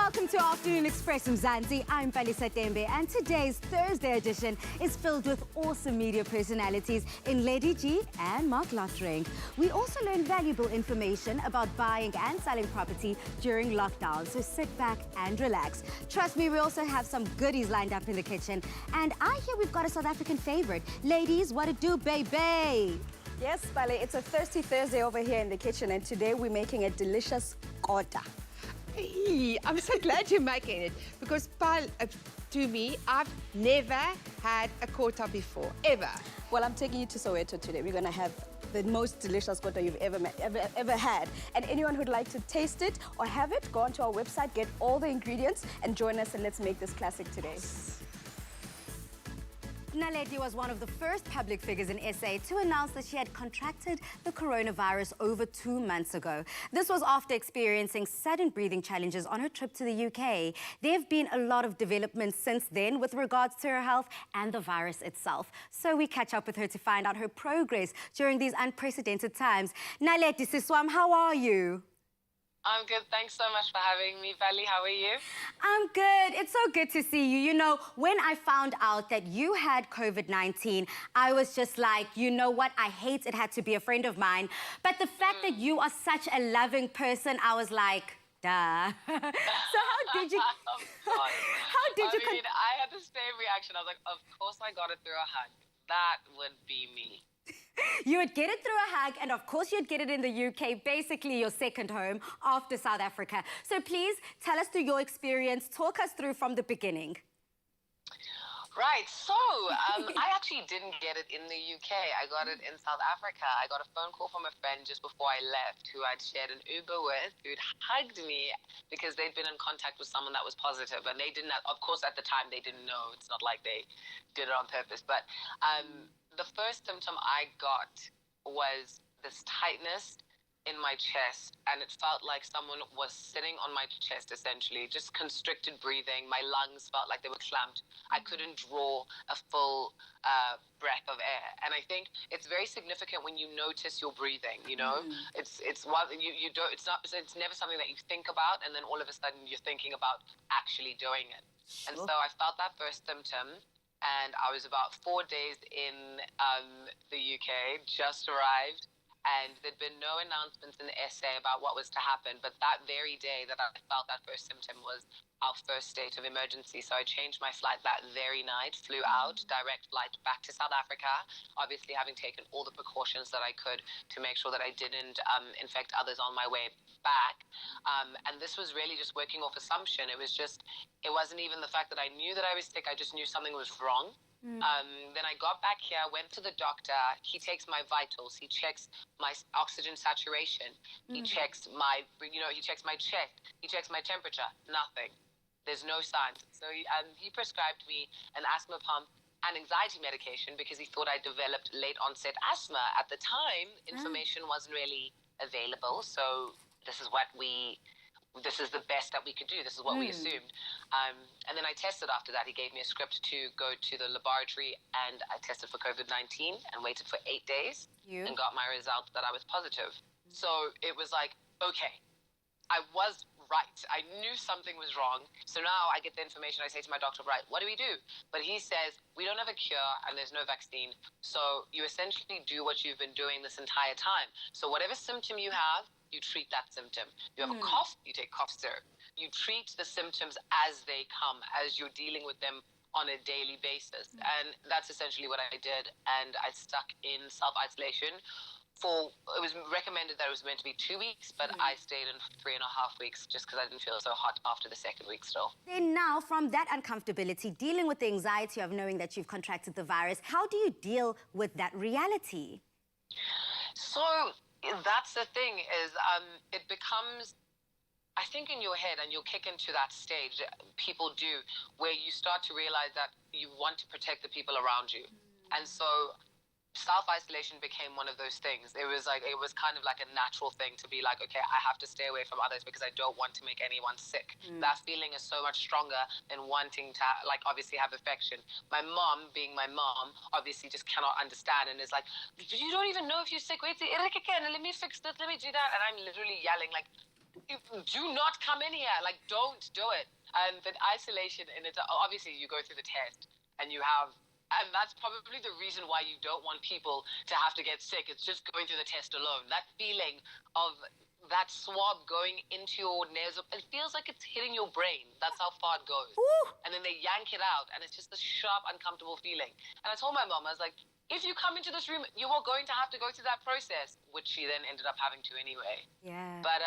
Welcome to Afternoon Express Mzansi. I'm Palisa Tembe, and today's Thursday edition is filled with awesome media personalities in Lady G and Mark Lottering. We also learn valuable information about buying and selling property during lockdown, so sit back and relax. Trust me, we also have some goodies lined up in the kitchen. And I hear we've got a South African favorite. Ladies, what it do, baby? Yes, Pale, it's a thirsty Thursday over here in the kitchen, and today we're making a delicious kota. Hey, I'm so glad you're making it because, to me, I've never had a kota before, ever. Well, I'm taking you to Soweto today. We're going to have the most delicious kota you've ever had. And anyone who'd like to taste it or have it, go onto our website, get all the ingredients, and join us, and let's make this classic today. Naledi was one of the first public figures in SA to announce that she had contracted the coronavirus over 2 months ago. This was after experiencing sudden breathing challenges on her trip to the UK. There have been a lot of developments since then with regards to her health and the virus itself. So we catch up with her to find out her progress during these unprecedented times. Naledi Siswam, how are you? I'm good. Thanks so much for having me, Valley. How are you? I'm good. It's so good to see you. You know, when I found out that you had COVID-19, I was just like, you know what? I hate it had to be a friend of mine. But the fact that you are such a loving person, I was like, duh. So how did you... I mean, I had the same reaction. I was like, of course I got it through a hug. That would be me. You would get it through a hug, and of course you'd get it in the UK, basically your second home after South Africa. So please tell us through your experience, talk us through from the beginning. Right, so I actually didn't get it in the UK. I got it in South Africa. I got a phone call from a friend just before I left who I'd shared an Uber with, who'd hugged me because they'd been in contact with someone that was positive. And they didn't, of course, at the time, they didn't know. It's not like they did it on purpose. But the first symptom I got was this tightness in my chest, and it felt like someone was sitting on my chest, essentially, just constricted breathing. My lungs felt like they were clamped. I couldn't draw a full breath of air. And I think it's very significant when you notice your breathing, you know? It's one you don't, it's never something that you think about, and then all of a sudden you're thinking about actually doing it. And so I felt that first symptom. And I was about 4 days in the UK, just arrived, and there'd been no announcements in the SA about what was to happen. But that very day that I felt that first symptom was our first state of emergency. So I changed my flight that very night, flew out, direct flight back to South Africa, obviously having taken all the precautions that I could to make sure that I didn't infect others on my way back. And this was really just working off assumption. It wasn't even the fact that I knew that I was sick, I just knew something was wrong. Then I got back here, went to the doctor. He takes my vitals. He checks my oxygen saturation. He checks my, he checks my chest. He checks my temperature. Nothing. There's no signs. So he prescribed me an asthma pump and anxiety medication because he thought I developed late onset asthma. At the time, information wasn't really available. So this is the best that we could do. This is what we assumed. And then I tested after that. He gave me a script to go to the laboratory, and I tested for COVID-19 and waited for 8 days and got my result that I was positive. So it was like, okay, I was right. I knew something was wrong. So now I get the information. I say to my doctor, right, what do we do? But he says, we don't have a cure and there's no vaccine. So you essentially do what you've been doing this entire time. So whatever symptom you have, you treat that symptom. You have a cough, you take cough syrup. You treat the symptoms as they come, as you're dealing with them on a daily basis. And that's essentially what I did. And I stuck in self-isolation it was recommended that it was meant to be 2 weeks, but I stayed in 3.5 weeks just because I didn't feel so hot after the second week still. Then now, from that uncomfortability, dealing with the anxiety of knowing that you've contracted the virus, how do you deal with that reality? So that's the thing is it becomes, I think in your head, and you'll kick into that stage, people do, where you start to realize that you want to protect the people around you. And so self-isolation became one of those things. It was kind of like a natural thing to be like, okay, I have to stay away from others because I don't want to make anyone sick. That feeling is so much stronger than wanting to, like, obviously have affection. My mom, being my mom, obviously just cannot understand and is like, you don't even know if you're sick. Wait, let me fix this, let me do that. And I'm literally yelling like, do not come in here. Like, don't do it. And then isolation, and it's obviously you go through the test and you have, and that's probably the reason why you don't want people to have to get sick. It's just going through the test alone. That feeling of that swab going into your nasal, it feels like it's hitting your brain. That's how far it goes. Ooh. And then they yank it out, and it's just a sharp, uncomfortable feeling. And I told my mom, I was like, if you come into this room, you are going to have to go through that process, which she then ended up having to anyway. Yeah. But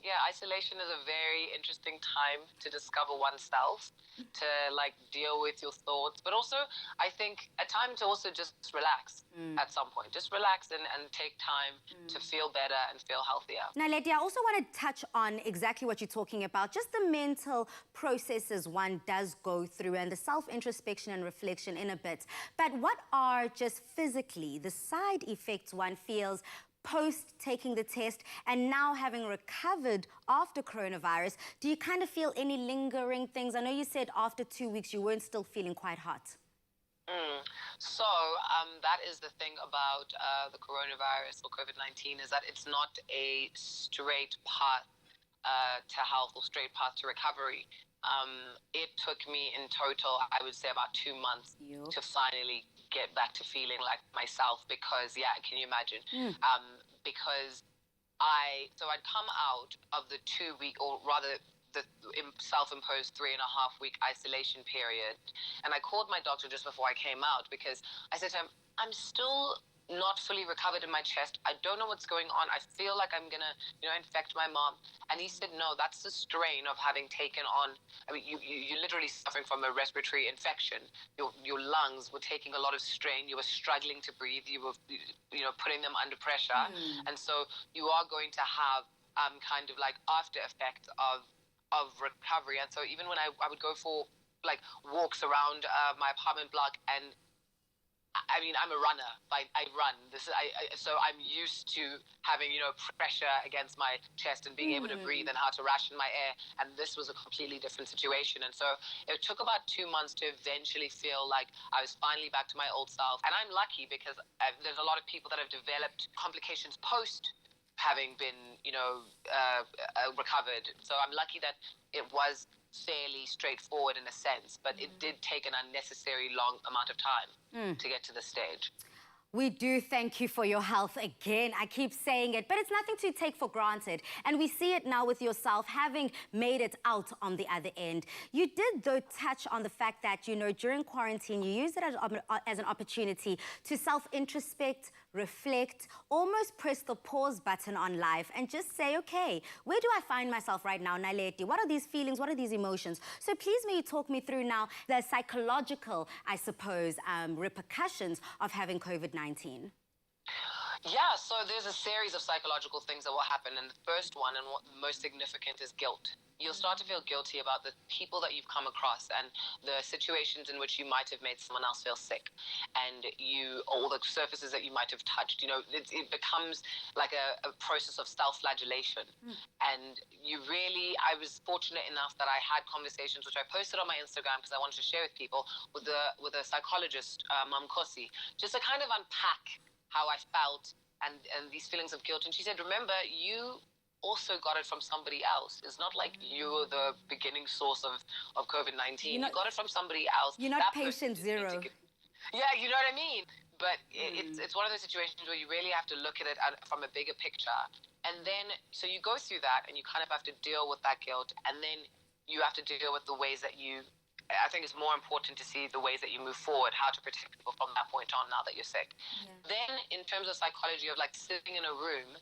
yeah, isolation is a very interesting time to discover oneself, to like deal with your thoughts, but also I think a time to also just relax at some point. Just relax and take time to feel better and feel healthier. Now, Letty, I also want to touch on exactly what you're talking about, just the mental processes one does go through and the self-introspection and reflection in a bit. But what are just physically the side effects one feels post taking the test and now having recovered after coronavirus? Do you kind of feel any lingering things? I know you said after 2 weeks you weren't still feeling quite hot. So that is the thing about the coronavirus or COVID-19, is that it's not a straight path to health or straight path to recovery. It took me in total, I would say, about 2 months to finally get back to feeling like myself, because, yeah, can you imagine? Because I'd come out of the 2 week, or rather the self-imposed 3.5 week isolation period, and I called my doctor just before I came out, because I said to him, I'm still not fully recovered in my chest. I don't know what's going on. I feel like I'm gonna, infect my mom. And he said, no, that's the strain of having taken on, I mean, you're literally suffering from a respiratory infection. Your lungs were taking a lot of strain. You were struggling to breathe. You were, putting them under pressure. And so you are going to have kind of like after effects of recovery. And so even when I would go for like walks around my apartment block, and I mean, I'm a runner. I run. So I'm used to having, pressure against my chest and being able to breathe and how to ration my air. And this was a completely different situation. And so it took about 2 months to eventually feel like I was finally back to my old self. And I'm lucky because there's a lot of people that have developed complications post having been, recovered. So I'm lucky that it was fairly straightforward in a sense, but it did take an unnecessary long amount of time to get to this stage. We do thank you for your health again. I keep saying it, but it's nothing to take for granted. And we see it now with yourself, having made it out on the other end. You did, though, touch on the fact that, during quarantine, you used it as an opportunity to self-introspect, reflect, almost press the pause button on life and just say, okay, where do I find myself right now, Naledi? What are these feelings? What are these emotions? So please may you talk me through now the psychological, I suppose, repercussions of having COVID-19. Yeah, so there's a series of psychological things that will happen, and the first one, and what most significant, is guilt. You'll start to feel guilty about the people that you've come across and the situations in which you might have made someone else feel sick, and all the surfaces that you might have touched. It becomes like a process of self-flagellation. And I was fortunate enough that I had conversations, which I posted on my Instagram because I wanted to share with people, with a psychologist, Mum Kosi, just to kind of unpack how I felt and these feelings of guilt. And she said, remember, you also got it from somebody else. It's not like you were the beginning source of COVID-19. You got it from somebody else. You're not patient zero. Yeah, you know what I mean? But it's one of those situations where you really have to look at it from a bigger picture. And then, so you go through that and you kind of have to deal with that guilt. And then you have to deal with the ways that I think it's more important to see the ways that you move forward, how to protect people from that point on now that you're sick. Then in terms of psychology of like sitting in a room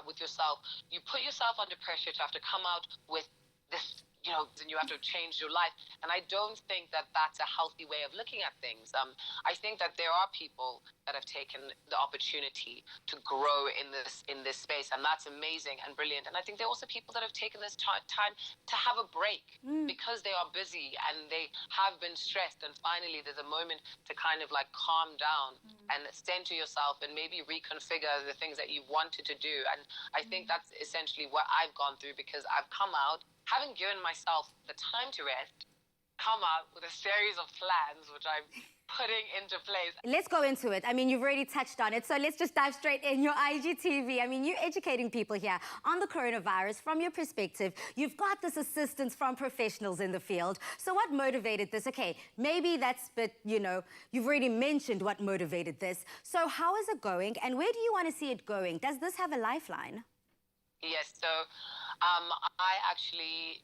with yourself, you put yourself under pressure to have to come out with this, and you have to change your life. And I don't think that that's a healthy way of looking at things. I think that there are people that have taken the opportunity to grow in this space, and that's amazing and brilliant. And I think there are also people that have taken this time to have a break because they are busy and they have been stressed. And finally, there's a moment to kind of like calm down and center yourself and maybe reconfigure the things that you wanted to do. And I think that's essentially what I've gone through, because I've come out, having given myself the time to rest, come out with a series of plans, which I'm putting into place. Let's go into it. I mean, you've already touched on it, so let's just dive straight in. Your IGTV, I mean, you're educating people here on the coronavirus from your perspective. You've got this assistance from professionals in the field. So what motivated this? Okay, maybe that's, but you know, you've already mentioned what motivated this. So how is it going, and where do you want to see it going? Does this have a lifeline? Yes, so I actually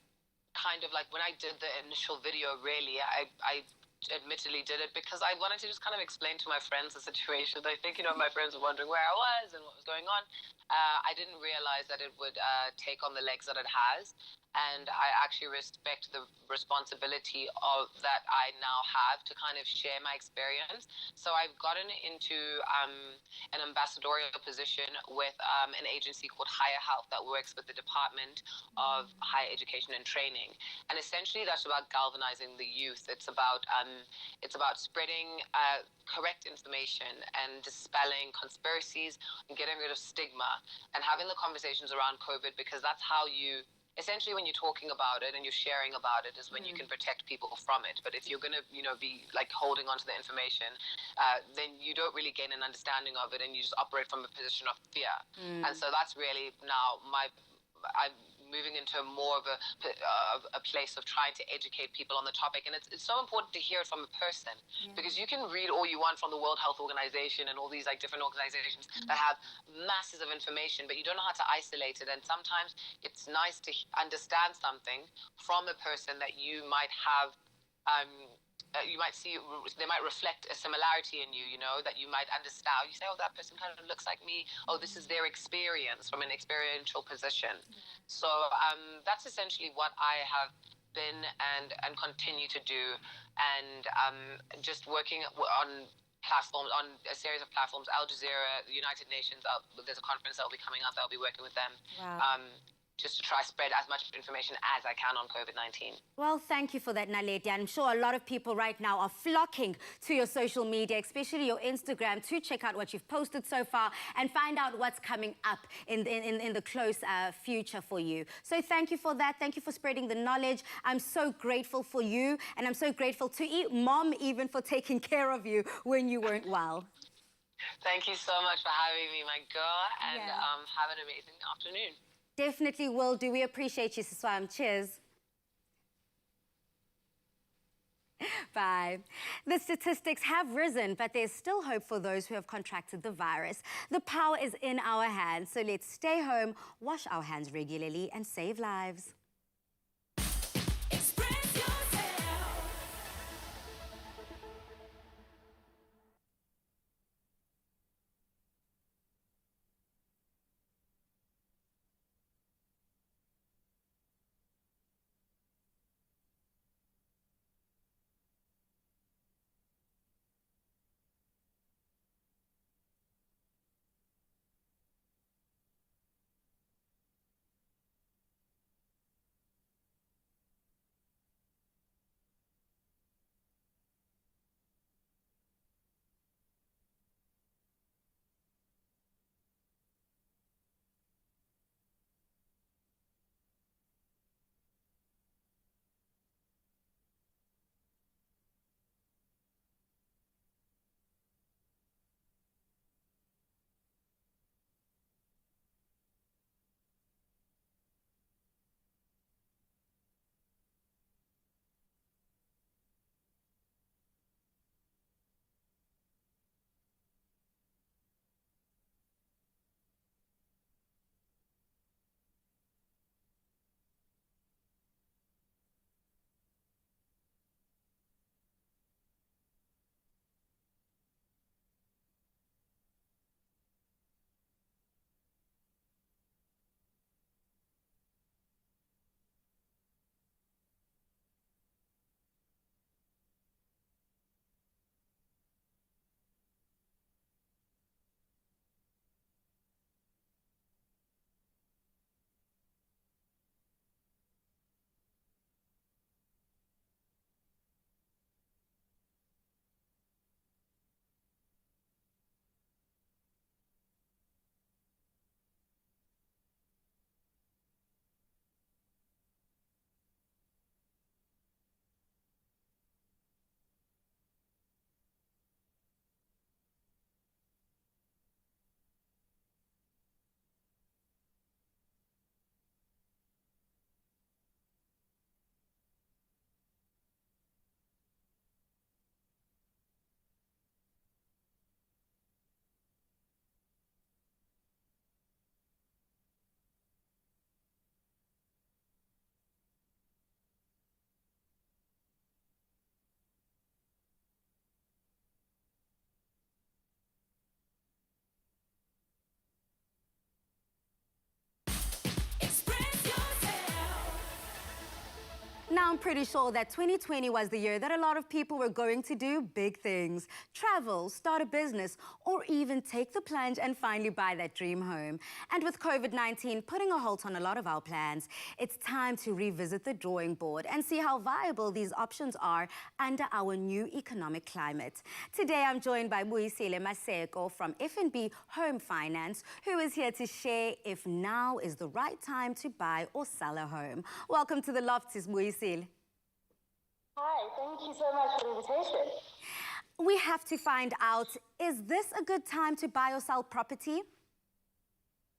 kind of like when I did the initial video, really, I admittedly did it because I wanted to just kind of explain to my friends the situation. I think, you know, my friends were wondering where I was and what was going on. I didn't realize that it would take on the legs that it has. And I actually respect the responsibility of that I now have to kind of share my experience. So I've gotten into an ambassadorial position with an agency called Higher Health that works with the Department of Higher Education and Training. And essentially that's about galvanizing the youth. It's about spreading correct information and dispelling conspiracies and getting rid of stigma and having the conversations around COVID, because that's how you essentially, when you're talking about it and you're sharing about it, is when you can protect people from it. But if you're going to, you know, be like holding on to the information, then you don't really gain an understanding of it, and you just operate from a position of fear. And so that's really now I'm moving into more of a place of trying to educate people on the topic. And it's so important to hear it from a person, because you can read all you want from the World Health Organization and all these like different organizations that have masses of information, but you don't know how to isolate it. And sometimes it's nice to understand something from a person that you might have you might see, they might reflect a similarity in you, you know, that you might understand. You say, oh, that person kind of looks like me. Oh, this is their experience from an experiential position. So that's essentially what I have been and continue to do. And just working on platforms, on a series of platforms, Al Jazeera, the United Nations, there's a conference that will be coming up that I'll be working with them. Wow. Just to try spread as much information as I can on COVID-19. Well, thank you for that, Naledi. I'm sure a lot of people right now are flocking to your social media, especially your Instagram, to check out what you've posted so far and find out what's coming up in the close future for you. So thank you for that. Thank you for spreading the knowledge. I'm so grateful for you, and I'm so grateful to Mom even for taking care of you when you weren't well. Thank you so much for having me, my girl, and have an amazing afternoon. Definitely will do. We appreciate you, Siswam. Cheers. Bye. The statistics have risen, but there's still hope for those who have contracted the virus. The power is in our hands, so let's stay home, wash our hands regularly, and save lives. I'm pretty sure that 2020 was the year that a lot of people were going to do big things. Travel, start a business, or even take the plunge and finally buy that dream home. And with COVID-19 putting a halt on a lot of our plans, it's time to revisit the drawing board and see how viable these options are under our new economic climate. Today, I'm joined by Buyisile Maseko from F&B Home Finance, who is here to share if now is the right time to buy or sell a home. Welcome to the Lofts, Buyisile. Hi, thank you so much for the invitation. We have to find out, is this a good time to buy or sell property?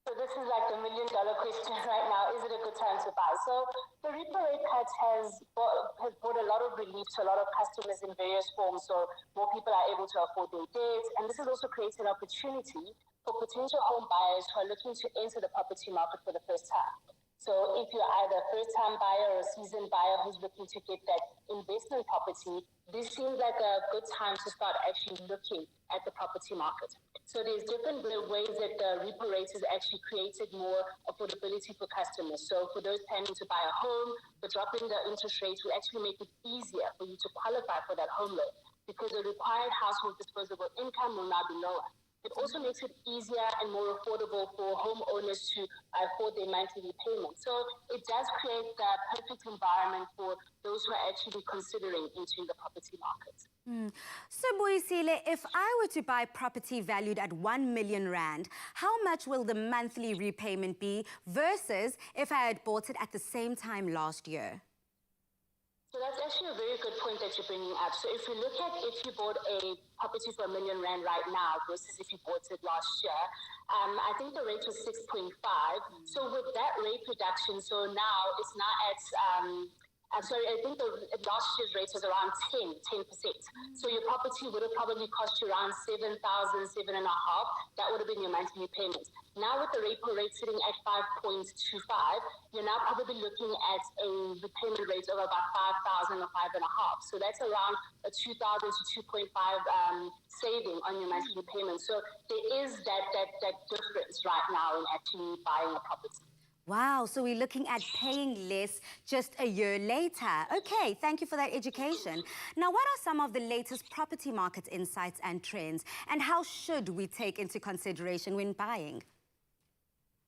So this is like the million-dollar question right now. Is it a good time to buy? So the repo rate cut has brought a lot of relief to a lot of customers in various forms. So more people are able to afford their debts. And this has also created an opportunity for potential home buyers who are looking to enter the property market for the first time. So if you're either a first-time buyer or a seasoned buyer who's looking to get that investment property, this seems like a good time to start actually looking at the property market. So there's different ways that the repo rate has actually created more affordability for customers. So for those planning to buy a home, the drop in the interest rates will actually make it easier for you to qualify for that home loan because the required household disposable income will now be lower. It also makes it easier and more affordable for homeowners to afford their monthly repayments. So it does create the perfect environment for those who are actually considering entering the property market. So, Buyisile, if I were to buy property valued at 1 million rand, how much will the monthly repayment be versus if I had bought it at the same time last year? So that's actually a very good point that you're bringing up. So if you look at if you bought a property for 1 million rand right now versus if you bought it last year, I think the rate was 6.5. So with that rate reduction, so now it's now at, I'm sorry, I think the last year's rate was around 10%. So your property would have probably cost you around 7,000, 7.5. That would have been your monthly repayment. Now with the repo rate sitting at 5.25, you're now probably looking at a repayment rate of about 5,000 or 5.5. So that's around a 2,000 to 2.5 saving on your monthly repayment. So there is that difference right now in actually buying a property. Wow, so we're looking at paying less just a year later. Okay, thank you for that education. Now, what are some of the latest property market insights and trends, and how should we take into consideration when buying?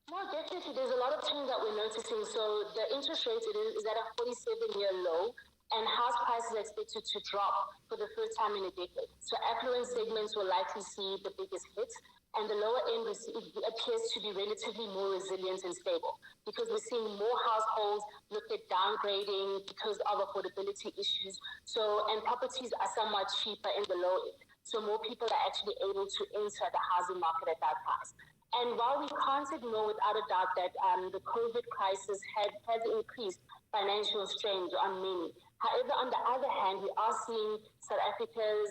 No, definitely. There's a lot of trends that we're noticing. So the interest rate is at a 47-year low, and house prices are expected to drop for the first time in a decade. So affluent segments will likely see the biggest hits, and the lower end appears to be relatively more resilient and stable because we're seeing more households look at downgrading because of affordability issues. So, and properties are somewhat cheaper in the low end. So more people are actually able to enter the housing market at that price. And while we can't ignore without a doubt that the COVID crisis has increased financial strains on many, however, on the other hand, we are seeing South Africa's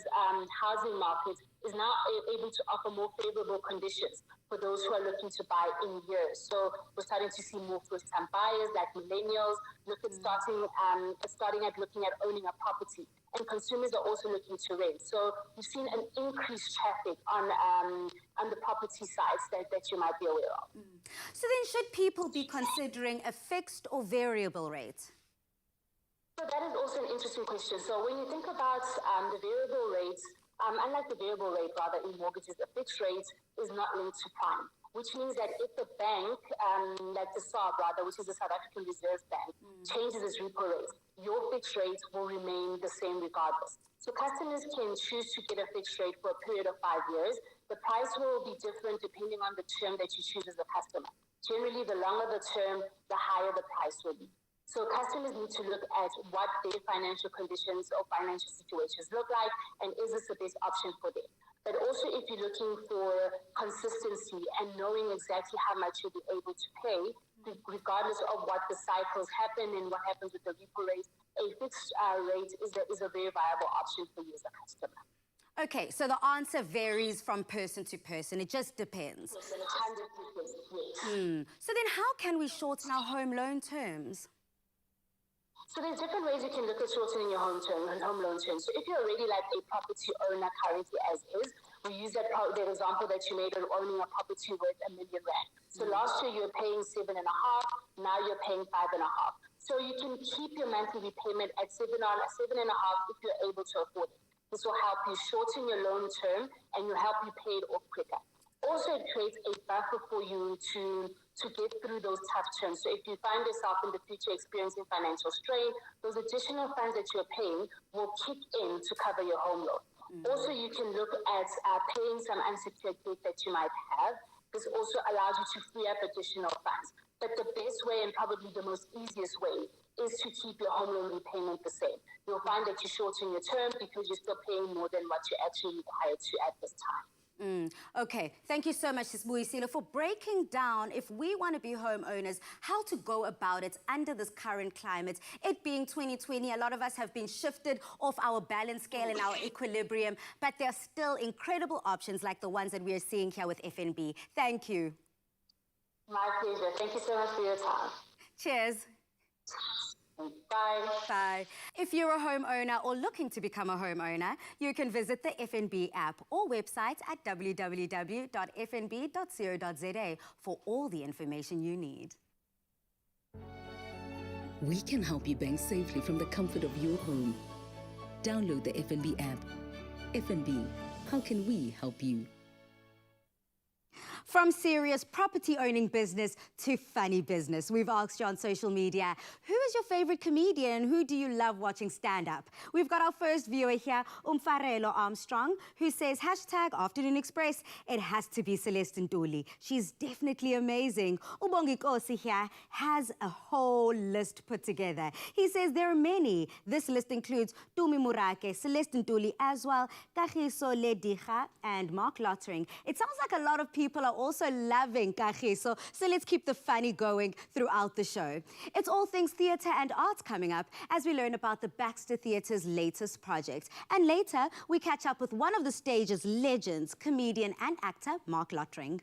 housing market is now able to offer more favorable conditions for those who are looking to buy in years. So we're starting to see more first-time buyers like millennials look at starting at looking at owning a property. And consumers are also looking to rent. So we've seen an increased traffic on the property sites that you might be aware of. So then should people be considering a fixed or variable rate? So that is also an interesting question. So when you think about the variable rates, unlike the variable rate rather in mortgages, a fixed rate is not linked to prime, which means that if the bank, like the SARB rather, which is the South African Reserve Bank, changes its repo rate, your fixed rate will remain the same regardless. So customers can choose to get a fixed rate for a period of 5 years. The price will be different depending on the term that you choose as a customer. Generally, the longer the term, the higher the price will be. So customers need to look at what their financial conditions or financial situations look like, and is this the best option for them? But also if you're looking for consistency and knowing exactly how much you'll be able to pay, regardless of what the cycles happen and what happens with the repo rate, a fixed rate is a very viable option for you as a customer. Okay, so the answer varies from person to person. It just depends. 100%, yes. So then how can we shorten our home loan terms? So there's different ways you can look at shortening your home loan term. So if you're already like a property owner currently as is, we use that example that you made of owning a property worth 1 million rand. So last year you were paying 7.5, now you're paying 5.5. So you can keep your monthly repayment at 7.5 if you're able to afford it. This will help you shorten your loan term and will help you pay it off quicker. Also, it creates a buffer for you to get through those tough terms. So if you find yourself in the future experiencing financial strain, those additional funds that you're paying will kick in to cover your home loan. Also, you can look at paying some unsecured debt that you might have. This also allows you to free up additional funds. But the best way and probably the most easiest way is to keep your home loan repayment the same. You'll find that you shorten your term because you're still paying more than what you're actually required to at this time. Okay, thank you so much, Sisbuyisile, for breaking down, if we want to be homeowners, how to go about it under this current climate. It being 2020, a lot of us have been shifted off our balance scale and our equilibrium, but there are still incredible options like the ones that we are seeing here with FNB. Thank you. My pleasure. Thank you so much for your time. Cheers. Bye. Bye. If you're a homeowner or looking to become a homeowner, you can visit the FNB app or website at www.fnb.co.za for all the information you need. We can help you bank safely from the comfort of your home. Download the FNB app. FNB, how can we help you? From serious property-owning business to funny business, we've asked you on social media, who is your favorite comedian? Who do you love watching stand up? We've got our first viewer here, Umfarelo Armstrong, who says, #Afternoon Express, it has to be Celeste Ntuli. She's definitely amazing. Ubongi Kosi here has a whole list put together. He says there are many. This list includes Tumi Murake, Celeste Ntuli as well, Kagiso Lediga, and Mark Lottering. It sounds like a lot of people are also loving Kagiso, so let's keep the funny going throughout the show. It's all things theatre and arts coming up as we learn about the Baxter Theatre's latest project. And later, we catch up with one of the stage's legends, comedian and actor Mark Lottering.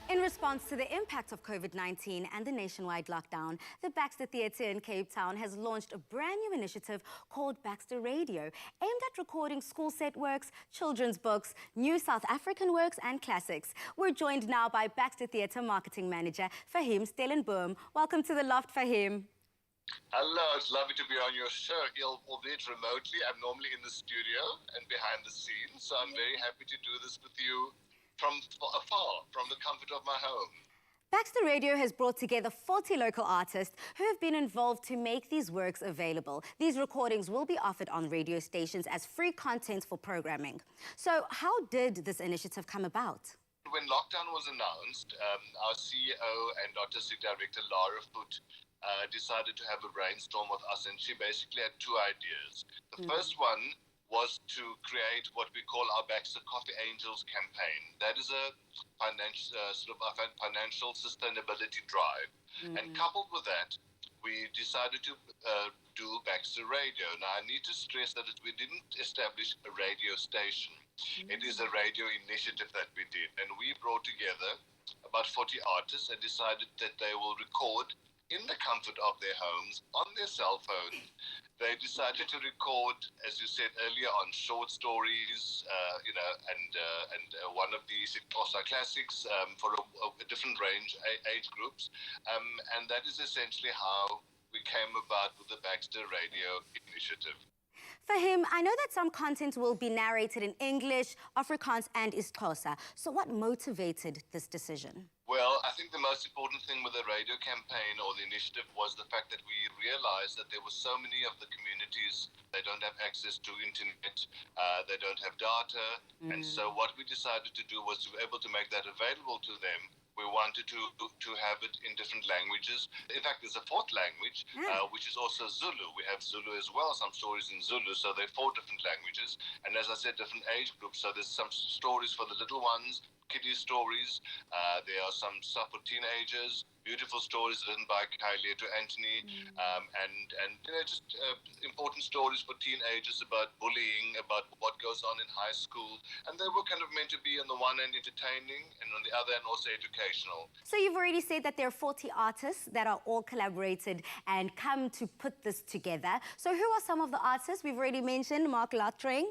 In response to the impact of COVID-19 and the nationwide lockdown, the Baxter Theatre in Cape Town has launched a brand new initiative called Baxter Radio, aimed at recording school set works, children's books, new South African works and classics. We're joined now by Baxter Theatre Marketing Manager Fahim Stellenboom. Welcome to the Loft, Fahim. Hello, it's lovely to be on your show, albeit remotely. I'm normally in the studio and behind the scenes, so I'm very happy to do this with you from afar, from the comfort of my home. Baxter Radio has brought together 40 local artists who have been involved to make these works available. These recordings will be offered on radio stations as free content for programming. So how did this initiative come about? When lockdown was announced, our CEO and artistic director, Lara Foot, decided to have a brainstorm with us, and she basically had two ideas. The first one was to create what we call our Baxter Coffee Angels campaign. That is a financial sustainability drive. And coupled with that, we decided to do Baxter Radio. Now, I need to stress that we didn't establish a radio station. It is a radio initiative that we did. And we brought together about 40 artists and decided that they will record in the comfort of their homes, on their cell phone. They decided to record, as you said earlier, on short stories, and one of the Xhosa classics for a different range, age groups. And that is essentially how we came about with the Baxter Radio initiative. Fahim, I know that some content will be narrated in English, Afrikaans and Xhosa. So what motivated this decision? Well, I think the most important thing with the radio campaign or the initiative was the fact that we realized that there were so many of the communities, they don't have access to internet, they don't have data. And so what we decided to do was to be able to make that available to them. We wanted to have it in different languages. In fact, there's a fourth language, which is also Zulu. We have Zulu as well, some stories in Zulu. So there are 4 different languages. And as I said, different age groups. So there's some stories for the little ones, kiddie stories. There are some stuff for teenagers, beautiful stories written by Kylie to Anthony, and just important stories for teenagers about bullying, about what goes on in high school. And they were kind of meant to be on the one end entertaining and on the other end also educational. So you've already said that there are 40 artists that are all collaborated and come to put this together. So who are some of the artists? We've already mentioned Mark Lottering.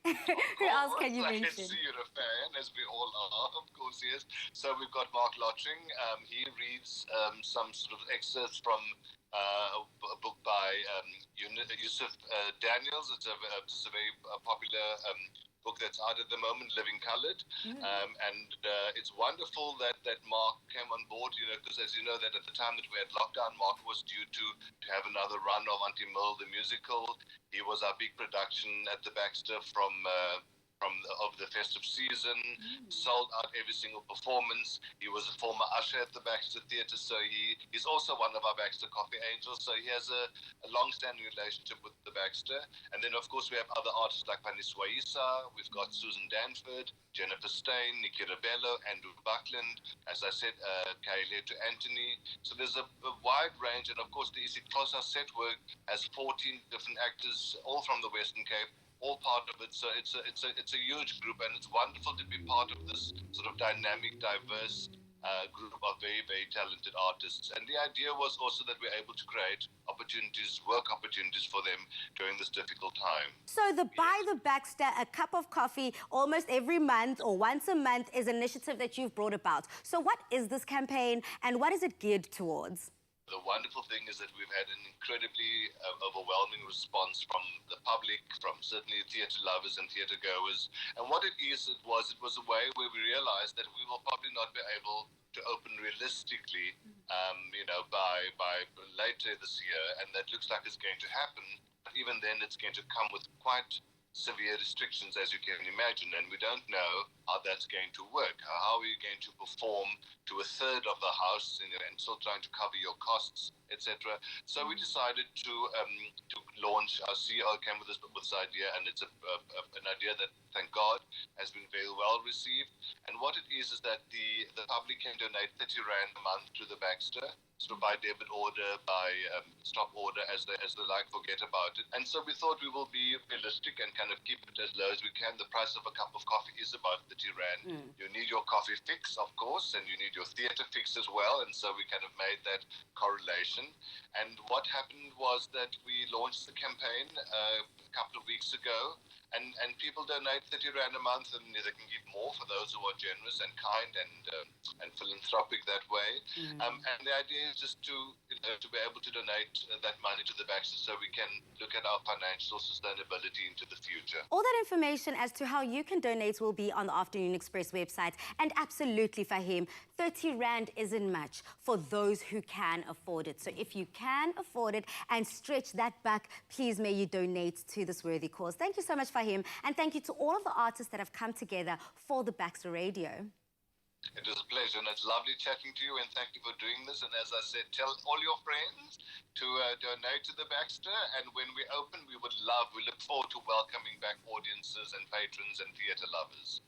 Who else can you mention? I can see you're a fan, as we all are, of course, yes. So we've got Mark Lottering. He reads some sort of excerpts from a book by Yusuf Daniels. It's a very popular book that's out at the moment, Living Coloured. And it's wonderful that Mark came on board, because as you know, that at the time that we had lockdown, Mark was due to have another run of Auntie Mill, the musical. He was our big production at the Baxter of the festive season, sold out every single performance. He was a former usher at the Baxter Theatre, so he's also one of our Baxter Coffee Angels. So he has a long-standing relationship with the Baxter. And then, of course, we have other artists like Panis Waisa. We've got Susan Danford, Jennifer Stein, Nikki Rebello, Andrew Buckland. As I said, Kylie to Anthony. So there's a wide range. And, of course, the Xhosa set work has 14 different actors, all from the Western Cape, all part of it. So it's a huge group, and it's wonderful to be part of this sort of dynamic, diverse group of very, very talented artists. And the idea was also that we're able to create opportunities, work opportunities for them during this difficult time. So the Buy the Baxter, a cup of coffee almost every month or once a month is an initiative that you've brought about. So what is this campaign and what is it geared towards? The wonderful thing is that we've had an incredibly overwhelming response from the public, from certainly theatre lovers and theatre goers. And what it was a way where we realized that we will probably not be able to open realistically, by later this year. And that looks like it's going to happen. But even then, it's going to come with quite severe restrictions, as you can imagine, and we don't know how that's going to work. How are you going to perform to a third of the house and still trying to cover your costs, etc. So we decided to launch. Our CEO came with this idea, and it's an idea that, thank God, has been very well received. And what it is that the public can donate 30 Rand a month to the Baxter, sort of by debit order, by stop order, as they like, forget about it. And so we thought we will be realistic and kind of keep it as low as we can. The price of a cup of coffee is about 30 Rand. You need your coffee fix, of course, and you need your theatre fix as well. And so we kind of made that correlation. And what happened was that we launched the campaign a couple of weeks ago. And people donate 30 Rand a month, and they can give more for those who are generous and kind and philanthropic that way. And the idea is just to be able to donate that money to the Baxter so we can look at our financial sustainability into the future. All that information as to how you can donate will be on the Afternoon Express website. And absolutely, Fahim, 30 Rand isn't much for those who can afford it. So if you can afford it and stretch that back, please may you donate to this worthy cause. Thank you so much, Fahim, and thank you to all of the artists that have come together for the Baxter Radio. It is a pleasure, and it's lovely chatting to you, and thank you for doing this. And as I said, tell all your friends to donate to the Baxter, and when we open, we look forward to welcoming back audiences and patrons and theatre lovers.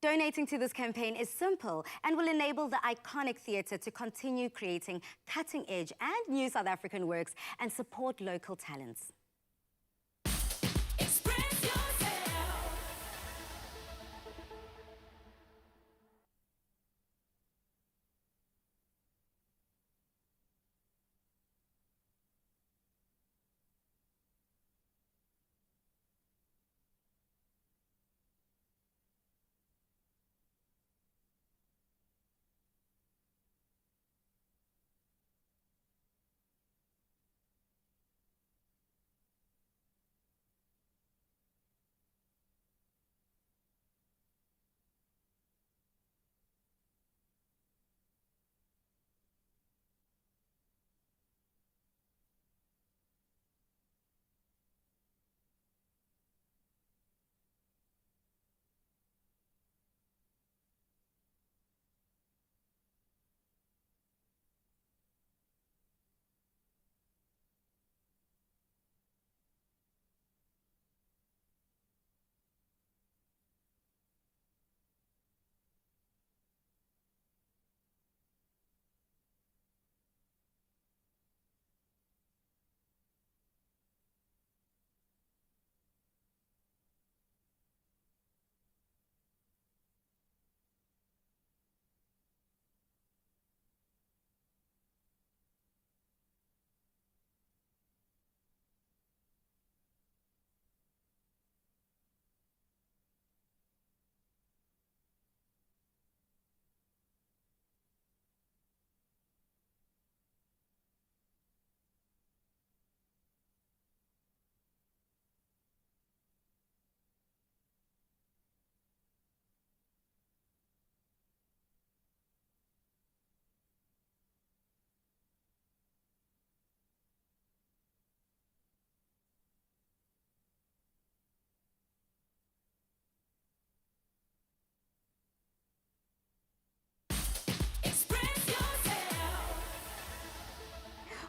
Donating to this campaign is simple and will enable the iconic theatre to continue creating cutting-edge and new South African works and support local talents.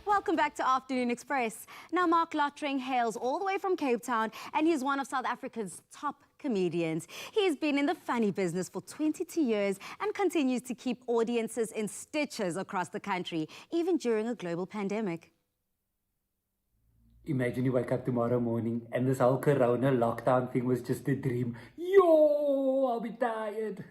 Welcome back to Afternoon Express. Now, Mark Lottering hails all the way from Cape Town, and he's one of South Africa's top comedians. He's been in the funny business for 22 years and continues to keep audiences in stitches across the country, even during a global pandemic. Imagine you wake up tomorrow morning and this whole corona lockdown thing was just a dream. Yo, I'll be tired.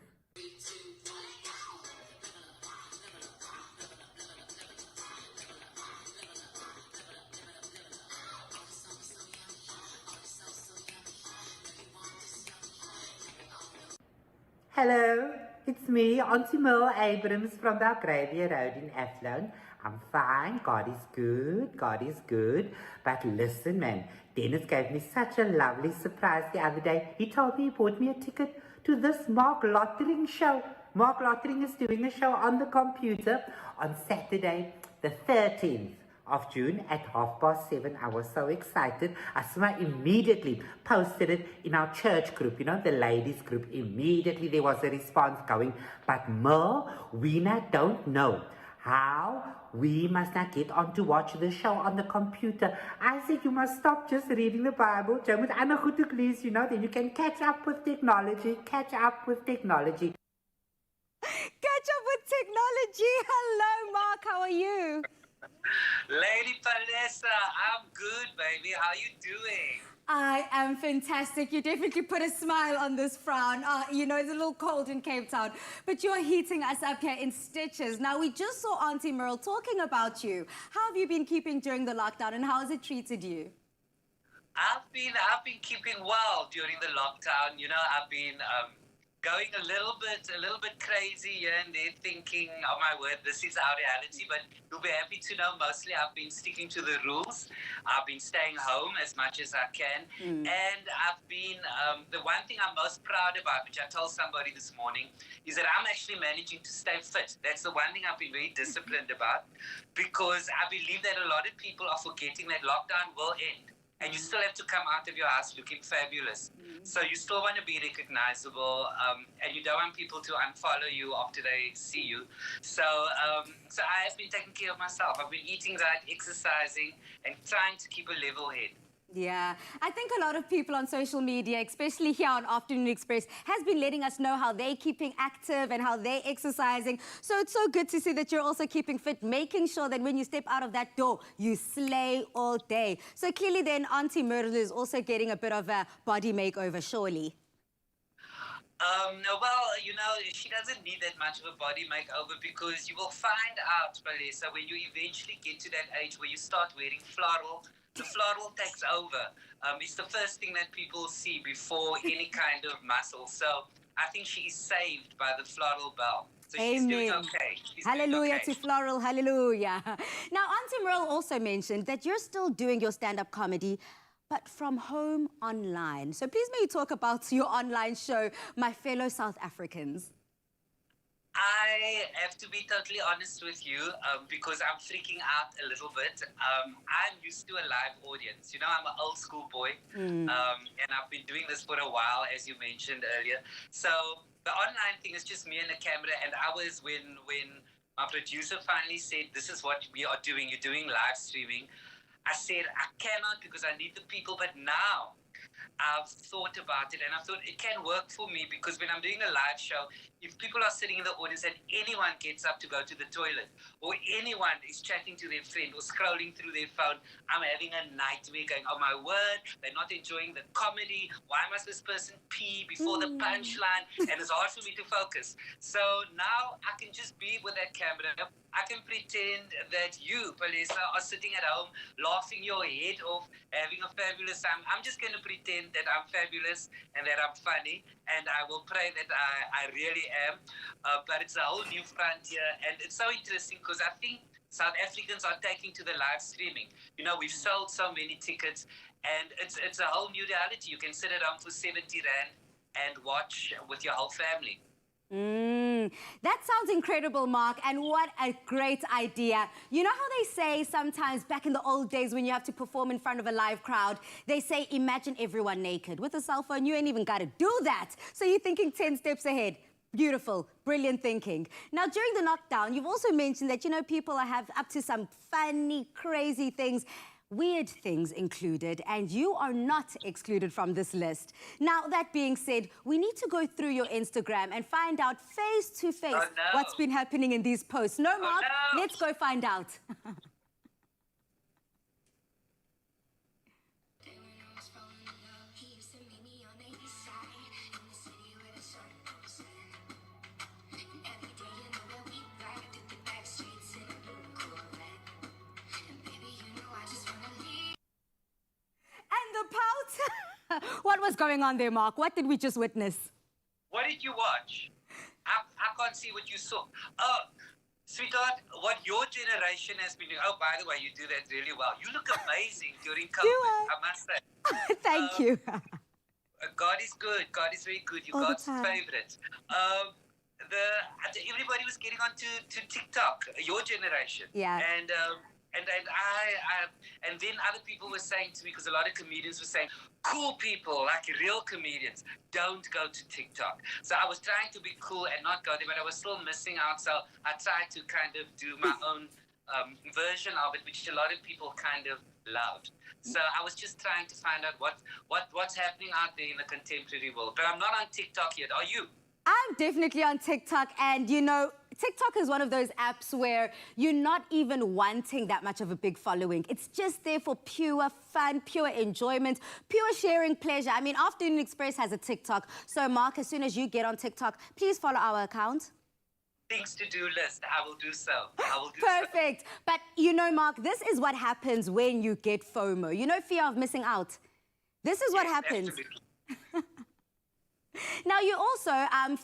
Hello, it's me, Auntie Merle Abrams from Belgravia Road in Athlone. I'm fine, God is good, God is good. But listen, man, Dennis gave me such a lovely surprise the other day. He told me he bought me a ticket to this Mark Lottering show. Mark Lottering is doing a show on the computer on Saturday, the 13th of June at 7:30. I was so excited. Asma immediately posted it in our church group, you know, the ladies group. Immediately there was a response going, but Merle, we not don't know how we must not get on to watch the show on the computer. I said, you must stop just reading the Bible. You know, then you can catch up with technology. Catch up with technology. Catch up with technology. Hello, Mark. How are you? Lady Vanessa, I'm good, baby. How you doing? I am fantastic. You definitely put a smile on this frown. You know, it's a little cold in Cape Town, but you're heating us up here in stitches. Now, we just saw Auntie Merle talking about you. How have you been keeping during the lockdown, and how has it treated you? I've been keeping well during the lockdown. You know, I've been going a little bit crazy here and there, thinking, oh my word, this is our reality. But you'll be happy to know mostly I've been sticking to the rules. I've been staying home as much as I can. And I've been, the one thing I'm most proud about, which I told somebody this morning, is that I'm actually managing to stay fit. That's the one thing I've been very disciplined about, because I believe that a lot of people are forgetting that lockdown will end. and you still have to come out of your house looking fabulous. So you still want to be recognizable, and you don't want people to unfollow you after they see you. So I have been taking care of myself. I've been eating right, exercising, and trying to keep a level head. Yeah, I think a lot of people on social media, especially here on Afternoon Express, has been letting us know how they're keeping active and how they're exercising. So it's so good to see that you're also keeping fit, making sure that when you step out of that door, you slay all day. So clearly then Auntie Myrtle is also getting a bit of a body makeover, surely. No, well, you know, she doesn't need that much of a body makeover because you will find out, Palesa, when you eventually get to that age where you start wearing floral, the floral takes over. It's the first thing that people see before any kind of muscle. So I think she is saved by the floral bell. So Amen. she's doing okay. Hallelujah okay. to floral, hallelujah. Now, Auntie Merle also mentioned that you're still doing your stand-up comedy, but from home online. So please may you talk about your online show, My Fellow South Africans. I have to be totally honest with you because I'm freaking out a little bit. I'm used to a live audience. You know, I'm an old school boy and I've been doing this for a while, as you mentioned earlier. So the online thing is just me and the camera. And I was, when my producer finally said, this is what we are doing, you're doing live streaming, I said, I cannot because I need the people. But now I've thought about it and I thought it can work for me because when I'm doing a live show, if people are sitting in the audience and anyone gets up to go to the toilet or anyone is chatting to their friend or scrolling through their phone, I'm having a nightmare going, oh my word, they're not enjoying the comedy. Why must this person pee before the punchline? And it's hard for me to focus. So now I can just be with that camera. I can pretend that you, Palesa, are sitting at home laughing your head off, having a fabulous time. I'm just going to pretend that I'm fabulous and that I'm funny, and I will pray that I really am. But it's a whole new frontier, and it's so interesting because I think South Africans are taking to the live streaming. You know, we've sold so many tickets, and it's a whole new reality. You can sit at home for 70 Rand and watch with your whole family. That sounds incredible, Mark, and what a great idea. You know how they say sometimes back in the old days when you have to perform in front of a live crowd, they say, imagine everyone naked. With a cell phone, you ain't even got to do that. So you're thinking 10 steps ahead. Beautiful, brilliant thinking. Now, during the lockdown, you've also mentioned that, you know, people have up to some funny, crazy things, weird things included, and you are not excluded from this list. Now, that being said, we need to go through your Instagram and find out face to face what's been happening in these posts. No, Mark, let's go find out. What was going on there, Mark? What did we just witness? What did you watch? I can't see what you saw. Oh, sweetheart, what your generation has been doing. Oh, by the way, you do that really well. You look amazing during COVID, I must say. Thank you. God is good. God is very good. You're God's favorite. Everybody was getting onto TikTok, your generation. Yeah. And then other people were saying to me, because a lot of comedians were saying, cool people, like real comedians, don't go to TikTok. So I was trying to be cool and not go there, but I was still missing out. So I tried to kind of do my own version of it, which a lot of people kind of loved. So I was just trying to find out what's happening out there in the contemporary world. But I'm not on TikTok yet. Are you? I'm definitely on TikTok, and you know, TikTok is one of those apps where you're not even wanting that much of a big following. It's just there for pure fun, pure enjoyment, pure sharing pleasure. I mean, Afternoon Express has a TikTok. So, Mark, as soon as you get on TikTok, please follow our account. Things to do list. I will do so. I will do Perfect. So. But, you know, Mark, this is what happens when you get FOMO. You know, fear of missing out. This is what happens. Now, you also,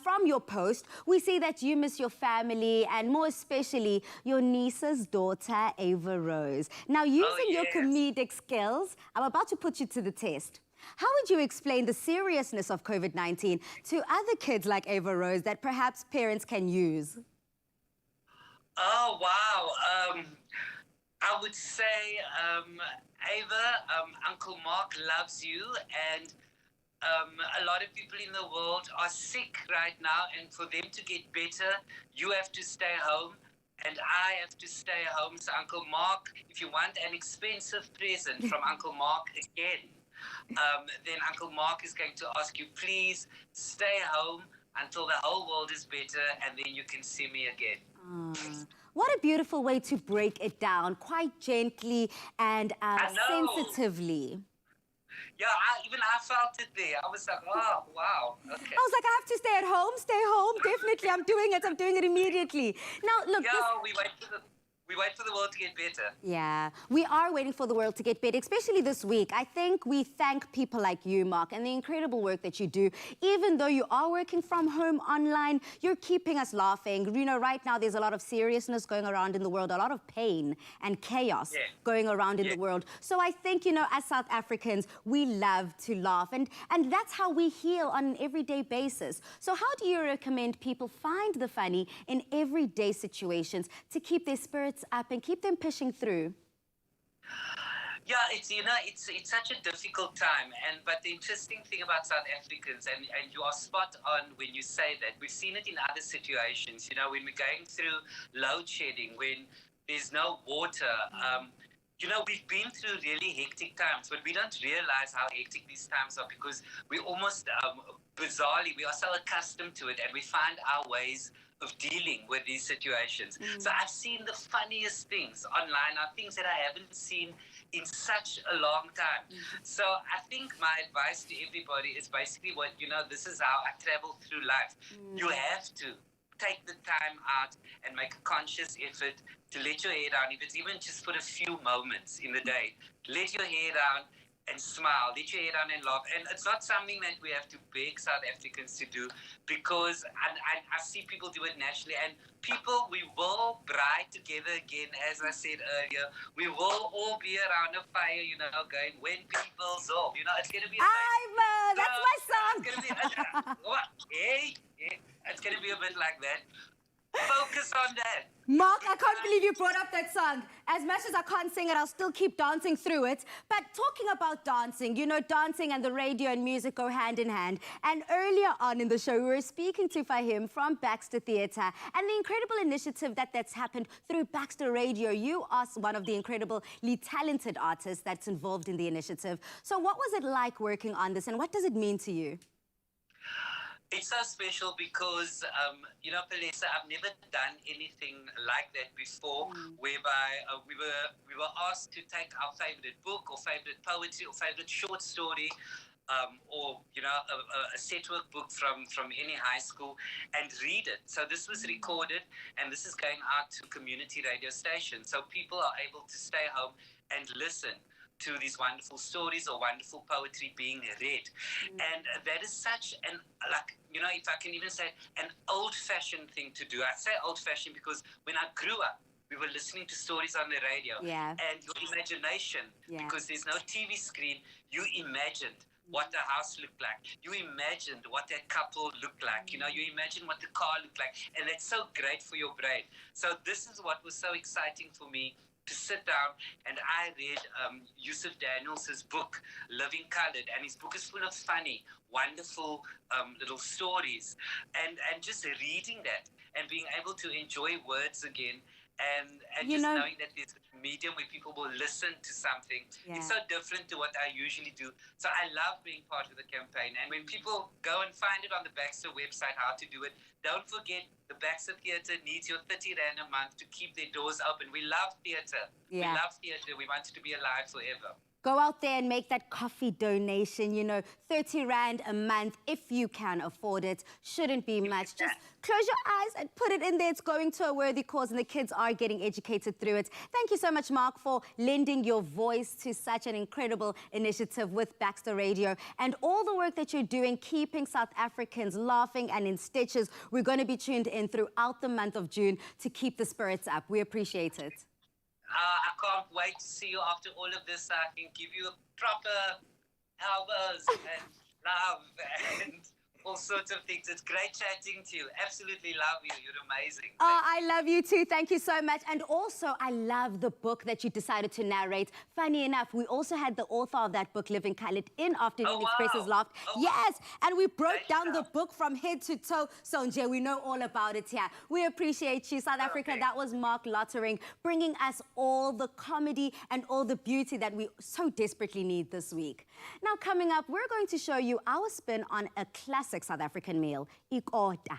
from your post, we see that you miss your family and more especially your niece's daughter, Ava Rose. Now, using your comedic skills, I'm about to put you to the test. How would you explain the seriousness of COVID-19 to other kids like Ava Rose that perhaps parents can use? Oh, wow. I would say, Ava, Uncle Mark loves you, and a lot of people in the world are sick right now, and for them to get better, you have to stay home, and I have to stay home. So, Uncle Mark, if you want an expensive present from Uncle Mark again, then Uncle Mark is going to ask you, please stay home until the whole world is better, and then you can see me again. What a beautiful way to break it down, quite gently and I know. sensitively. Yeah, even I felt it there. I was like, oh, wow, okay. I was like, I have to stay at home, stay home. Definitely, I'm doing it immediately. Now, look. Yeah, we wait for the world to get better. Yeah, we are waiting for the world to get better, especially this week. I think we thank people like you, Mark, and the incredible work that you do. Even though you are working from home online, you're keeping us laughing. You know, right now there's a lot of seriousness going around in the world, a lot of pain and chaos going around in the world. So I think, you know, as South Africans, we love to laugh, and that's how we heal on an everyday basis. So how do you recommend people find the funny in everyday situations to keep their spirits up and keep them pushing through? Yeah, it's such a difficult time, but the interesting thing about South Africans, and you are spot on when you say that, we've seen it in other situations. You know, when we're going through load shedding, when there's no water. You know, we've been through really hectic times, but we don't realize how hectic these times are because we almost, bizarrely, we are so accustomed to it, and we find our ways of dealing with these situations. So I've seen the funniest things online, things that I haven't seen in such a long time. So I think my advice to everybody is basically what, you know, this is how I travel through life. You have to take the time out and make a conscious effort to let your hair down, if it's even just for a few moments in the day. Let your hair down and smile, let your hair down and laugh. And it's not something that we have to beg South Africans to do, because I see people do it naturally. And people, we will braai together again, as I said earlier. We will all be around a fire, you know, going, when people's off. You know, it's going to be Ivan, that's my song. It's going to be, it's going to be a bit like that. Focus on that. Mark, I can't believe you brought up that song. As much as I can't sing it, I'll still keep dancing through it. But talking about dancing, you know, dancing and the radio and music go hand in hand. And earlier on in the show, we were speaking to Fahim from Baxter Theatre and the incredible initiative that's happened through Baxter Radio. You are one of the incredibly talented artists that's involved in the initiative. So what was it like working on this, and what does it mean to you? It's so special because, you know, Pelesa, I've never done anything like that before, whereby we were asked to take our favorite book or favorite poetry or favorite short story, or, you know, a set work book from any high school and read it. So this was recorded, and this is going out to community radio stations. So people are able to stay home and listen to these wonderful stories or wonderful poetry being read. And that is such an, like, you know, if I can even say, an old-fashioned thing to do. I say old-fashioned because when I grew up, we were listening to stories on the radio. And your imagination, because there's no TV screen, you imagined what the house looked like. You imagined what that couple looked like. You know, you imagined what the car looked like. And that's so great for your brain. So this is what was so exciting for me, to sit down, and I read Yusuf Daniels' book, Living Colored, and his book is full of funny, wonderful little stories, and just reading that and being able to enjoy words again, and just knowing that there's a medium where people will listen to something. It's so different to what I usually do. So I love being part of the campaign. And when people go and find it on the Baxter website, how to do it, don't forget the Baxter Theatre needs your 30 Rand a month to keep their doors open. We love theatre. We love theatre. We want it to be alive forever. Go out there and make that coffee donation, you know, 30 Rand a month, if you can afford it. Shouldn't be much. Just close your eyes and put it in there. It's going to a worthy cause, and the kids are getting educated through it. Thank you so much, Mark, for lending your voice to such an incredible initiative with Baxter Radio, and all the work that you're doing, keeping South Africans laughing and in stitches. We're going to be tuned in throughout the month of June to keep the spirits up. We appreciate it. I can't wait to see you after all of this. I can give you a proper elbows and love and all sorts of things. It's great chatting to you. Absolutely love you. You're amazing. Oh, I love you too. Thank you so much. And also, I love the book that you decided to narrate. Funny enough, we also had the author of that book, Living Khaled, in Afternoon Expresses Loft. Yes, and we broke down the book from head to toe. So, Nje, we know all about it here. We appreciate you, South Africa. That was Mark Lottering, bringing us all the comedy and all the beauty that we so desperately need this week. Now, coming up, we're going to show you our spin on a classic South African meal, ikota.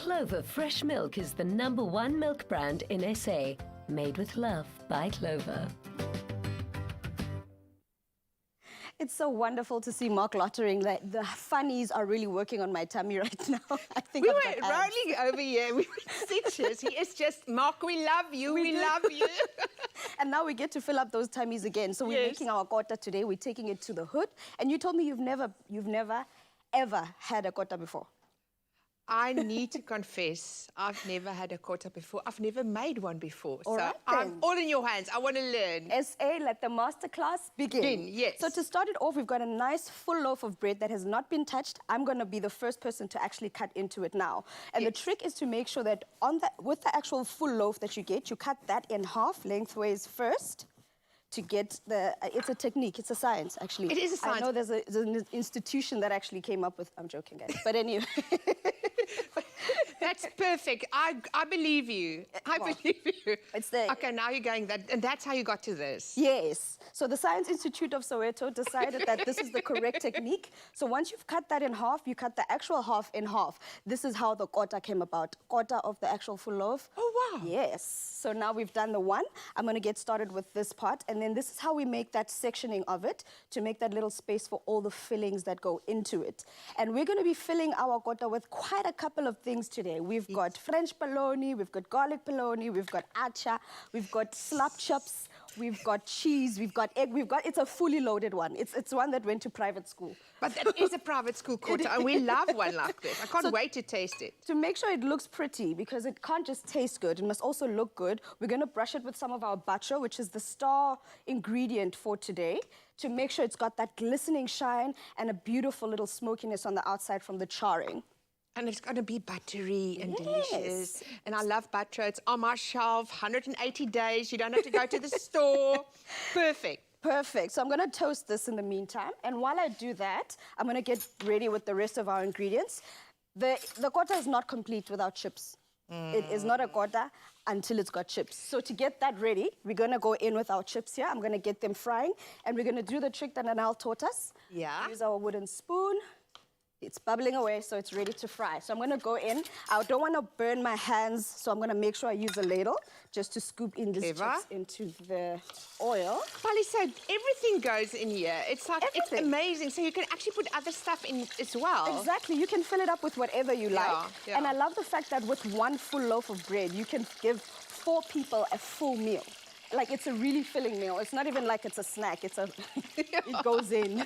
Clover Fresh Milk is the #1 milk brand in SA. Made with love by Clover. It's so wonderful to see Mark Lottering. Like, the funnies are really working on my tummy right now. I think we I've were got abs. rolling over here. We were stitches. He is just, Mark, we love you. We love you. And now we get to fill up those tummies again. So we're making our kota today. We're taking it to the hood. And you told me you've never, ever had a kota before. I need to confess, I've never had a kota before. I've never made one before. All so right, I'm then. all in your hands. I want to learn. SA, let the masterclass begin. Yes. So to start it off, we've got a nice full loaf of bread that has not been touched. I'm going to be the first person to actually cut into it now. And the trick is to make sure that with the actual full loaf that you get, you cut that in half lengthways first. To get the, it's a technique, it's a science, actually. It is a science. I know there's an institution that actually came up with, I'm joking, guys, but anyway. That's perfect. I believe you. I believe you. It's the... Okay, now you're going that, and that's how you got to this. Yes. So the Science Institute of Soweto decided that this is the correct technique. So once you've cut that in half, you cut the actual half in half. This is how the kota came about. Kota of the actual full loaf. Oh, wow. Yes. So now we've done the one. I'm going to get started with this part. And then this is how we make that sectioning of it to make that little space for all the fillings that go into it. And we're going to be filling our kota with quite a couple of things today. there. We've got French bologna, we've got garlic bologna, we've got acha, we've got slap chops, we've got cheese, we've got egg, it's a fully loaded one. It's one that went to private school. But that is a private school quarter, and we love one like this. I can't wait to taste it. To make sure it looks pretty, because it can't just taste good, it must also look good, we're going to brush it with some of our butter, which is the star ingredient for today, to make sure it's got that glistening shine and a beautiful little smokiness on the outside from the charring. And it's going to be buttery and delicious. And I love butter. It's on my shelf, 180 days. You don't have to go to the store. Perfect. Perfect. So I'm going to toast this in the meantime. And while I do that, I'm going to get ready with the rest of our ingredients. The kota is not complete without chips. It is not a kota until it's got chips. So to get that ready, we're going to go in with our chips here. I'm going to get them frying. And we're going to do the trick that Anal taught us. Yeah. Use our wooden spoon. It's bubbling away, so it's ready to fry. So I'm going to go in. I don't want to burn my hands, so I'm going to make sure I use a ladle just to scoop in these chips into the oil. Polly said everything goes in here. It's like, it's amazing. So you can actually put other stuff in as well. Exactly. You can fill it up with whatever you like. Yeah. And I love the fact that with one full loaf of bread, you can give 4 people a full meal. Like, it's a really filling meal. It's not even like it's a snack. It goes in.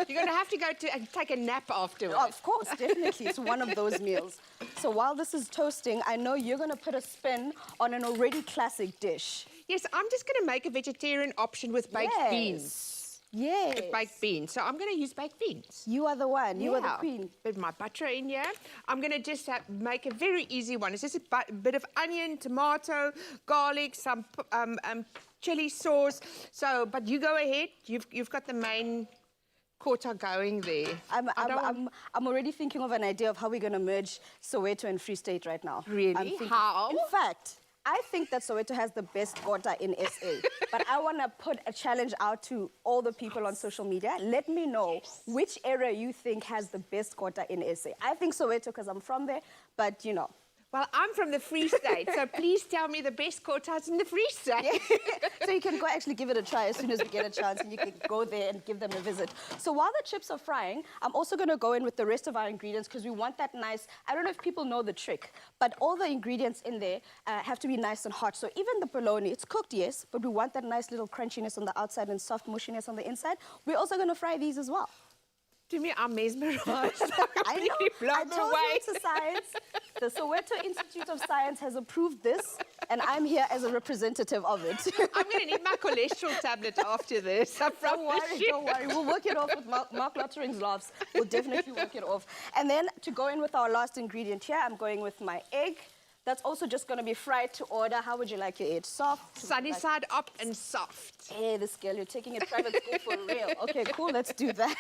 You're going to have to go to take a nap afterwards. Of course, definitely. It's one of those meals. So while this is toasting, I know you're going to put a spin on an already classic dish. Yes, I'm just going to make a vegetarian option with baked beans. Yes. With baked beans. So I'm going to use baked beans. You are the one. You are the queen. With my butter in here. I'm going to just make a very easy one. It's just a bit of onion, tomato, garlic, some chili sauce. So, but you go ahead. You've got the main kota going there. I'm already thinking of an idea of how we're going to merge Soweto and Free State right now. Really? How? In fact, I think that Soweto has the best kota in SA, but I want to put a challenge out to all the people on social media. Let me know which area you think has the best kota in SA. I think Soweto because I'm from there, but you know. Well, I'm from the Free State, so please tell me the best kotas in the Free State. Yeah. So you can go actually give it a try as soon as we get a chance, and you can go there and give them a visit. So while the chips are frying, I'm also going to go in with the rest of our ingredients because we want that nice, I don't know if people know the trick, but all the ingredients in there have to be nice and hot. So even the bologna, it's cooked, yes, but we want that nice little crunchiness on the outside and soft mushiness on the inside. We're also going to fry these as well. To me, I'm mesmerized. I know. I told you it's a science. The Soweto Institute of Science has approved this, and I'm here as a representative of it. I'm going to need my cholesterol tablet after this. Don't worry. We'll work it off with Mark Lottering's laughs. We'll definitely work it off. And then to go in with our last ingredient here, I'm going with my egg. That's also just going to be fried to order. How would you like your egg? Soft? Sunny side up and soft. Hey, this girl, you're taking it private school for real. Okay, cool, let's do that.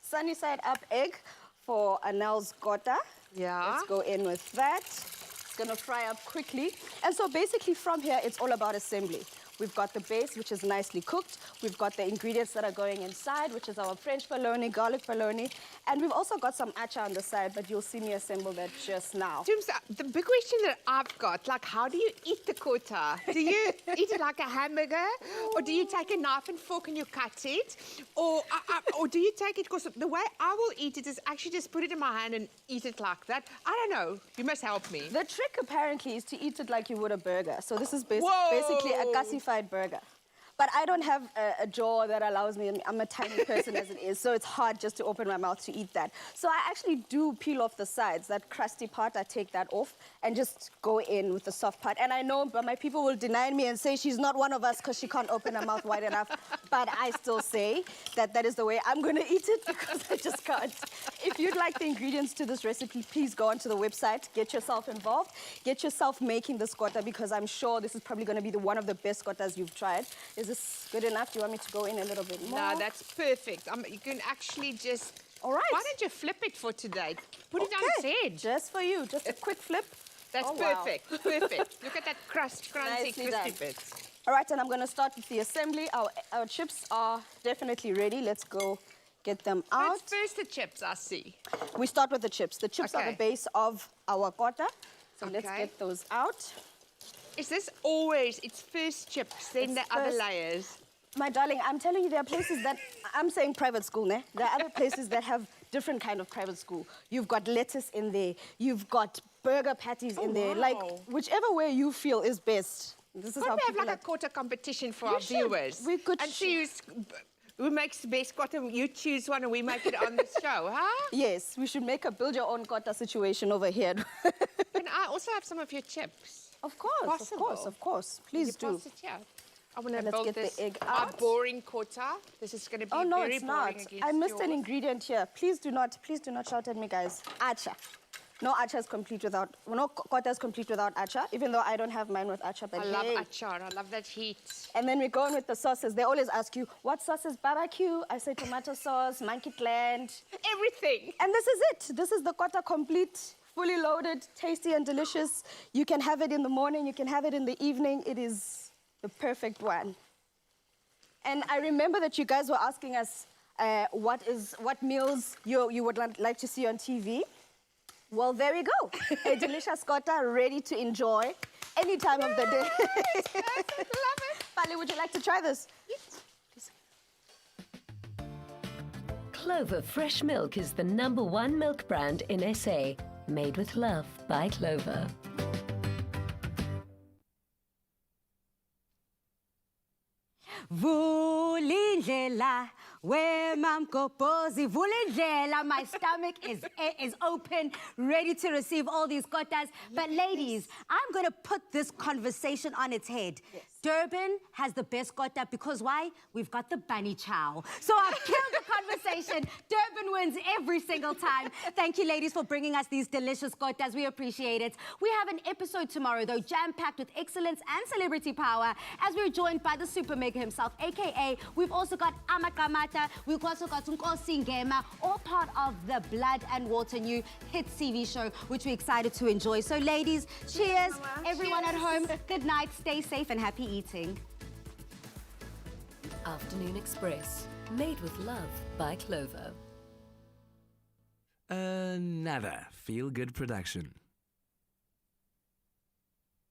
Sunny side up egg for Anel's kota. Yeah. Let's go in with that. It's going to fry up quickly. And so basically from here, it's all about assembly. We've got the base, which is nicely cooked. We've got the ingredients that are going inside, which is our French bologna, garlic bologna. And we've also got some acha on the side, but you'll see me assemble that just now. Jim, the big question that I've got, like, how do you eat the kota? Do you eat it like a hamburger? Or do you take a knife and fork and you cut it? Or do you take it, because the way I will eat it is actually just put it in my hand and eat it like that. I don't know. You must help me. The trick, apparently, is to eat it like you would a burger. So this is basically a gasified burger. But I don't have a jaw that allows me, I'm a tiny person as it is, so it's hard just to open my mouth to eat that. So I actually do peel off the sides, that crusty part, I take that off and just go in with the soft part. And I know but my people will deny me and say she's not one of us because she can't open her mouth wide enough. But I still say that that is the way I'm going to eat it because I just can't. If you'd like the ingredients to this recipe, please go onto the website, get yourself involved, get yourself making this kota because I'm sure this is probably going to be one of the best kotas you've tried. Is this good enough? Do you want me to go in a little bit more? No, that's perfect. You can actually just... All right. Why don't you flip it for today? Put it on its head. Just for you. Just a quick flip. That's perfect. Wow. Perfect. Look at that crunchy, crispy bits. All right, and I'm going to start with the assembly. Our chips are definitely ready. Let's go get them out. Let's first the chips, I see. We start with the chips. The chips are the base of our kota. So let's get those out. Is this always, it's first chips, then the other layers? My darling, I'm telling you, there are places that, I'm saying private school, ne? There are other places that have different kind of private school. You've got lettuce in there. You've got burger patties in there. Like, whichever way you feel is best. This is how we have people like a quarter competition for You our should. viewers. We could and see who makes the best quarter. You choose one and we make it on the show, huh? Yes, we should make a build your own kota situation over here. Can I also have some of your chips? Of course, of course. Please do. Pass it here. I want to Let's build get the this egg our out. boring quarter. This is going to be Oh no, very it's boring not. against I missed an yours. ingredient here. Please do not shout at me, guys. Acha. No acha is complete without, no kota is complete without acha, even though I don't have mine with acha, but I love hey. achar. I love that heat. And then we go in with the sauces. They always ask you, what sauce is barbecue? I say tomato sauce, monkey gland. Everything. And this is it. This is the kota complete, fully loaded, tasty and delicious. You can have it in the morning. You can have it in the evening. It is the perfect one. And I remember that you guys were asking us what meals you would like to see on TV. Well, there we go. A delicious kota ready to enjoy any time of the day. Yes, I love it. Pali, would you like to try this? Yes. Clover Fresh Milk is the #1 milk brand in SA. Made with love by Clover. Vulindlela, where mam kopozi. Vulindlela, my stomach is open, ready to receive all these kotas. But ladies, I'm going to put this conversation on its head. Yes. Durban has the best kota because why? We've got the bunny chow. So I've killed the conversation. Durban wins every single time. Thank you, ladies, for bringing us these delicious kotas. We appreciate it. We have an episode tomorrow, though, jam-packed with excellence and celebrity power, as we're joined by the super mega himself, a.k.a. we've also got Amakamata, we've also got Nkosi Ngema, all part of the Blood and Water new hit TV show, which we're excited to enjoy. So, ladies, cheers. Everyone at home, good night, stay safe and happy eating. Afternoon Express. Made with love by Clover. Nada. Feel good production.